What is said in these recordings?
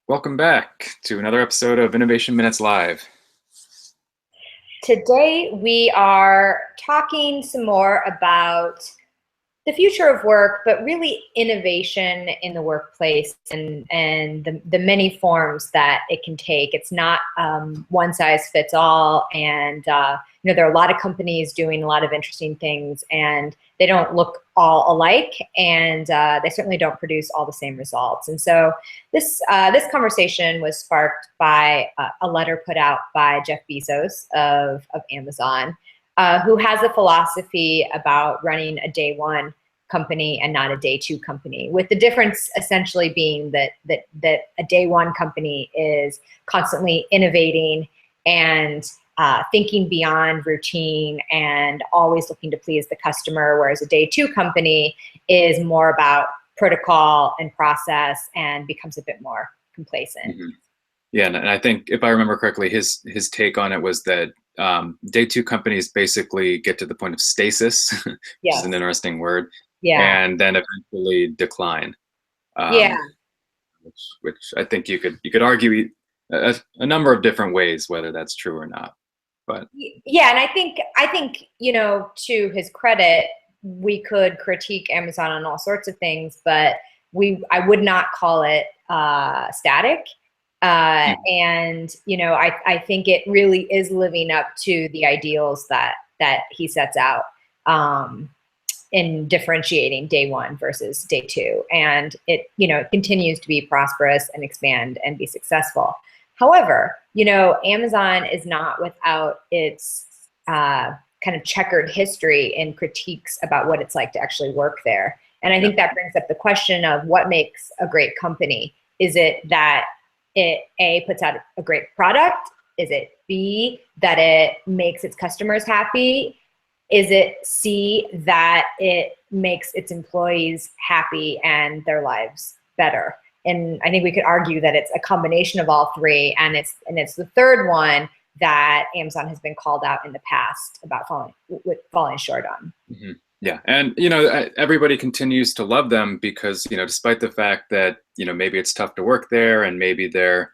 Welcome back to another episode of Innovation Minutes Live. Today, we are talking some more about the future of work, but really innovation in the workplace and the many forms that it can take. It's not one size fits all. And, there are a lot of companies doing a lot of interesting things, and they don't look all alike, and they certainly don't produce all the same results. And so this conversation was sparked by a letter put out by Jeff Bezos of Amazon, who has a philosophy about running a day one company and not a day two company, with the difference essentially being that a day one company is constantly innovating and thinking beyond routine and always looking to please the customer, whereas a day two company is more about protocol and process and becomes a bit more complacent. Mm-hmm. Yeah, and I think if I remember correctly, his take on it was that day two companies basically get to the point of stasis, which is an interesting word, and then eventually decline. Which I think you could argue a number of different ways whether that's true or not. But yeah, and I think to his credit, we could critique Amazon on all sorts of things, but I would not call it static. And I think it really is living up to the ideals that he sets out in differentiating day one versus day two, and it continues to be prosperous and expand and be successful. However, Amazon is not without its kind of checkered history and critiques about what it's like to actually work there. And I think that brings up the question of what makes a great company. Is it that it A, puts out a great product? Is it B, that it makes its customers happy? Is it C, that it makes its employees happy and their lives better? And I think we could argue that it's a combination of all three, and it's the third one that Amazon has been called out in the past about falling short on. Mm-hmm. Yeah, and everybody continues to love them because despite the fact that maybe it's tough to work there and maybe their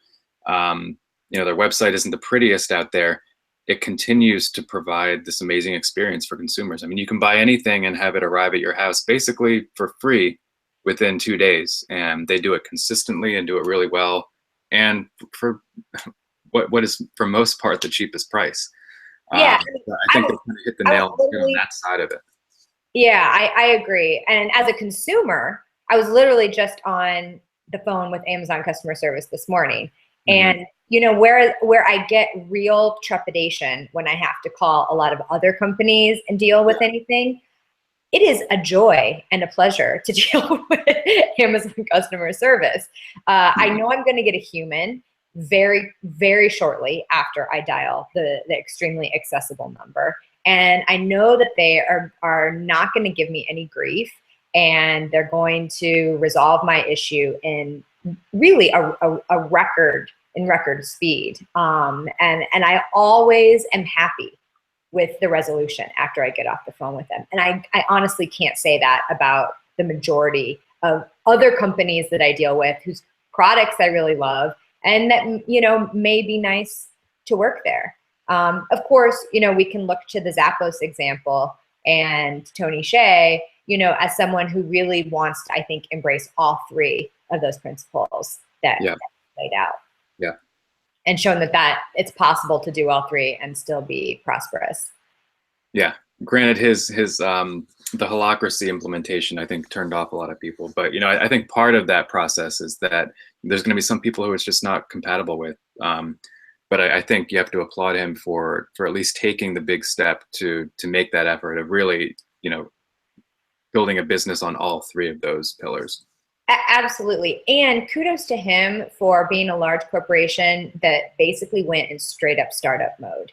website isn't the prettiest out there, it continues to provide this amazing experience for consumers. I mean, you can buy anything and have it arrive at your house basically for free within 2 days, and they do it consistently and do it really well, and for what is for most part the cheapest price. Yeah, I think they kind of hit the nail on that side of it. Yeah, I agree. And as a consumer, I was literally just on the phone with Amazon customer service this morning, and where I get real trepidation when I have to call a lot of other companies and deal with anything, it is a joy and a pleasure to deal with Amazon customer service. I know I'm going to get a human very, very shortly after I dial the extremely accessible number. And I know that they are not going to give me any grief, and they're going to resolve my issue in really a record speed. And I always am happy with the resolution after I get off the phone with them. And I honestly can't say that about the majority of other companies that I deal with whose products I really love and that, may be nice to work there. Of course, we can look to the Zappos example and Tony Hsieh, as someone who really wants to, I think, embrace all three of those principles that laid out. Yeah. And shown that it's possible to do all three and still be prosperous. Yeah. Granted, the holacracy implementation, I think, turned off a lot of people. But, I think part of that process is that there's going to be some people who it's just not compatible with. But I think you have to applaud him for at least taking the big step to make that effort of really, building a business on all three of those pillars. Absolutely. And kudos to him for being a large corporation that basically went in straight up startup mode,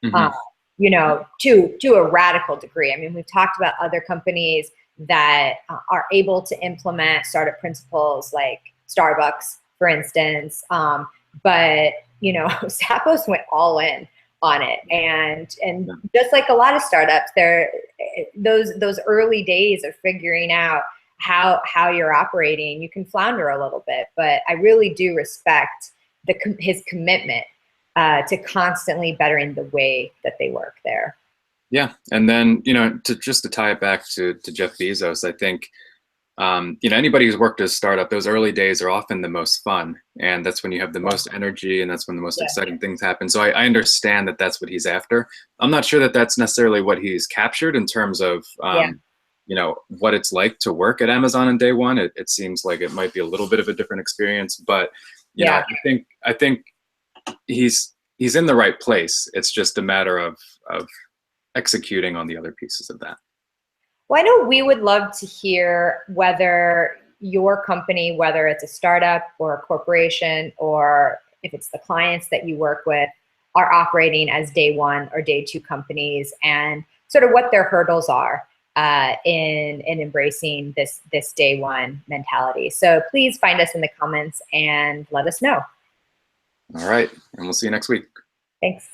to a radical degree. I mean, we've talked about other companies that are able to implement startup principles like Starbucks, for instance. But, Zappos went all in on it. And just like a lot of startups, those early days of figuring out how you're operating, you can flounder a little bit, but I really do respect his commitment to constantly bettering the way that they work there. Yeah, and then just to tie it back to Jeff Bezos, I think anybody who's worked at a startup, those early days are often the most fun, and that's when you have the most energy, and that's when the most exciting things happen. So I understand that that's what he's after. I'm not sure that that's necessarily what he's captured in terms of what it's like to work at Amazon on day one. It seems like it might be a little bit of a different experience, but I think he's in the right place. It's just a matter of executing on the other pieces of that. Well, I know we would love to hear whether your company, whether it's a startup or a corporation, or if it's the clients that you work with, are operating as day one or day two companies, and sort of what their hurdles are in embracing this day one mentality. So please find us in the comments and let us know. All right, and we'll see you next week. Thanks.